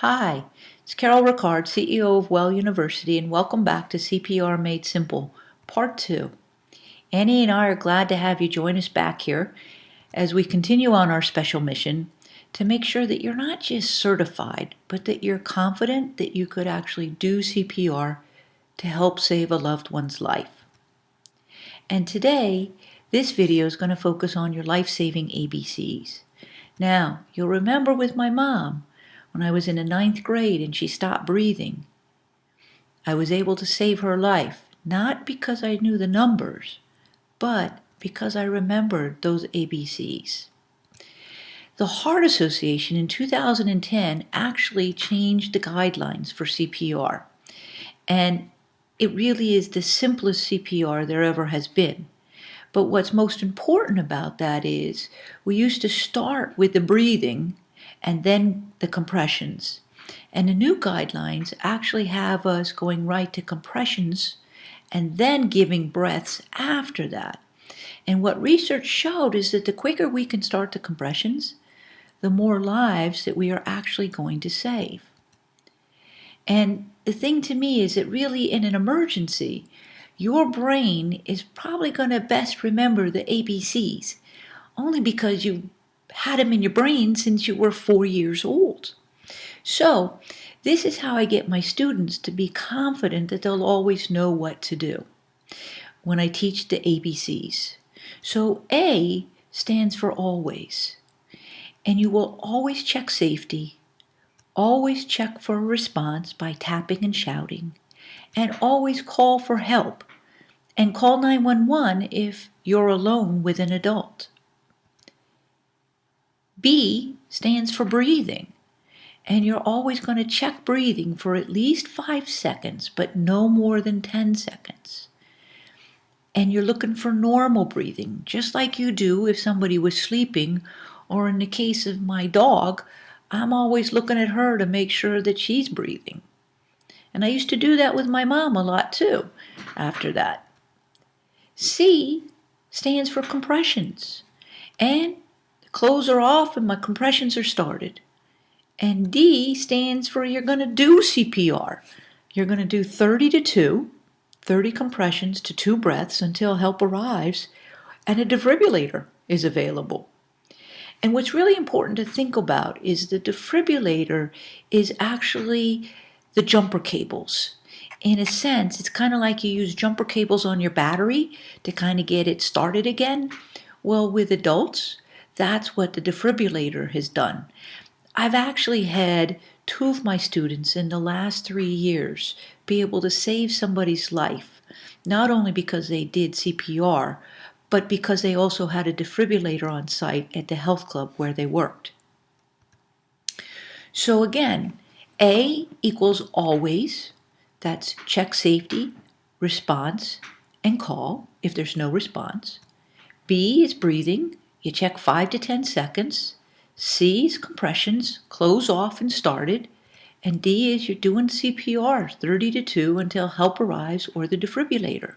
Hi, it's Carol Ricard, CEO of Well University, and welcome back to CPR Made Simple, Part 2. Annie and I are glad to have you join us back here as we continue on our special mission to make sure that you're not just certified, but that you're confident that you could actually do CPR to help save a loved one's life. And today, this video is going to focus on your life-saving ABCs. Now, you'll remember with my mom, when I was in the 9th grade and she stopped breathing, I was able to save her life, not because I knew the numbers, but because I remembered those ABCs. The Heart Association in 2010 actually changed the guidelines for CPR, and it really is the simplest CPR there ever has been. But what's most important about that is we used to start with the breathing and then the compressions. And the new guidelines actually have us going right to compressions and then giving breaths after that. And what research showed is that the quicker we can start the compressions, the more lives that we are actually going to save. And the thing to me is that really in an emergency, your brain is probably going to best remember the ABCs, only because you had them in your brain since you were 4 years old. So this is how I get my students to be confident that they'll always know what to do when I teach the ABCs. So A stands for always, and you will always check safety, always check for a response by tapping and shouting, and always call for help, and call 911 if you're alone with an adult. B stands for breathing, and you're always going to check breathing for at least 5 seconds, but no more than 10 seconds. And you're looking for normal breathing, just like you do if somebody was sleeping, or in the case of my dog, I'm always looking at her to make sure that she's breathing. And I used to do that with my mom a lot too after that. C stands for compressions, and clothes are off and my compressions are started. And D stands for you're going to do CPR. You're going to do 30 to 2, 30 compressions to 2 breaths until help arrives and a defibrillator is available. And what's really important to think about is the defibrillator is actually the jumper cables. In a sense, it's kind of like you use jumper cables on your battery to kind of get it started again. Well, with adults, that's what the defibrillator has done. I've actually had 2 of my students in the last 3 years be able to save somebody's life, not only because they did CPR, but because they also had a defibrillator on site at the health club where they worked. So again, A equals always. That's check safety, response, and call if there's no response. B is breathing. You check 5 to 10 seconds. C is compressions, close off and started. And D is you're doing CPR 30 to 2 until help arrives or the defibrillator.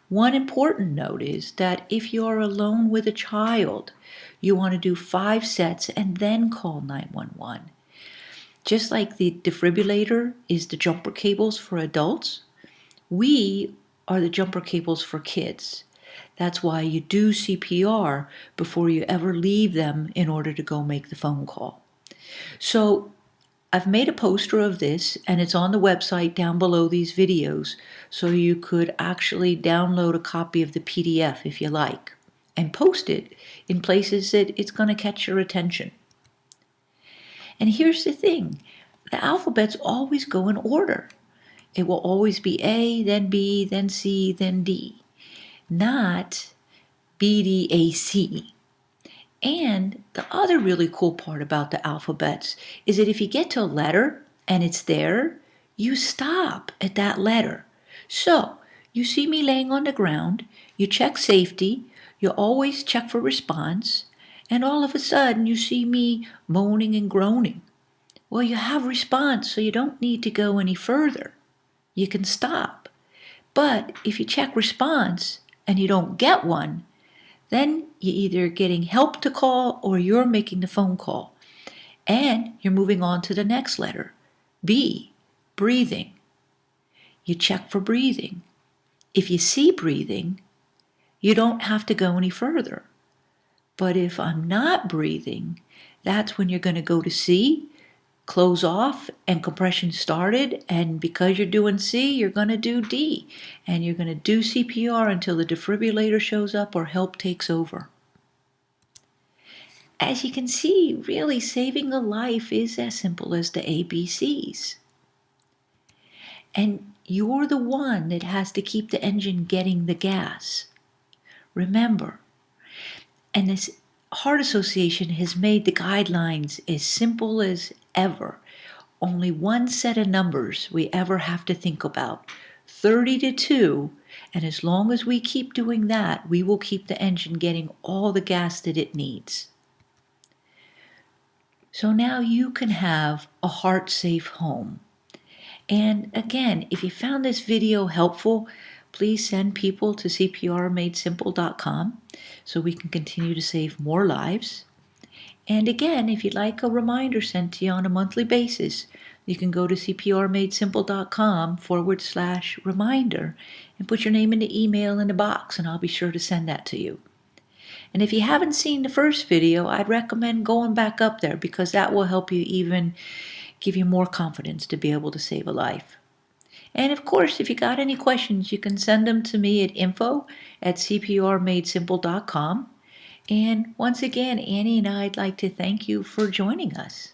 One important note is that if you're alone with a child, you want to do 5 sets and then call 911. Just like the defibrillator is the jumper cables for adults, we are the jumper cables for kids. That's why you do CPR before you ever leave them in order to go make the phone call. So I've made a poster of this, and it's on the website down below these videos, so you could actually download a copy of the PDF if you like, and post it in places that it's going to catch your attention. And here's the thing, the alphabets always go in order. It will always be A, then B, then C, then D, not B, D, A, C. And the other really cool part about the alphabets is that if you get to a letter and it's there, you stop at that letter. So you see me laying on the ground, you check safety, you always check for response, and all of a sudden you see me moaning and groaning. Well, you have response, so you don't need to go any further. You can stop. But if you check response and you don't get one, then you're either getting help to call or you're making the phone call. And you're moving on to the next letter, B, breathing. You check for breathing. If you see breathing, you don't have to go any further. But if I'm not breathing, that's when you're going to go to C, close off, and compression started. And because you're doing C, you're going to do D. And you're going to do CPR until the defibrillator shows up or help takes over. As you can see, really saving a life is as simple as the ABCs. And you're the one that has to keep the engine getting the gas. Remember, and this Heart Association has made the guidelines as simple as ever. Only one set of numbers we ever have to think about, 30 to 2, and as long as we keep doing that, we will keep the engine getting all the gas that it needs. So now you can have a heart-safe home. And again, if you found this video helpful, please send people to cprmadesimple.com so we can continue to save more lives. And again, if you'd like a reminder sent to you on a monthly basis, you can go to cprmadesimple.com/reminder and put your name in the email in the box, and I'll be sure to send that to you. And if you haven't seen the first video, I'd recommend going back up there because that will help you even give you more confidence to be able to save a life. And of course, if you got any questions, you can send them to me at info@cprmadesimple.com. And once again, Annie and I'd like to thank you for joining us.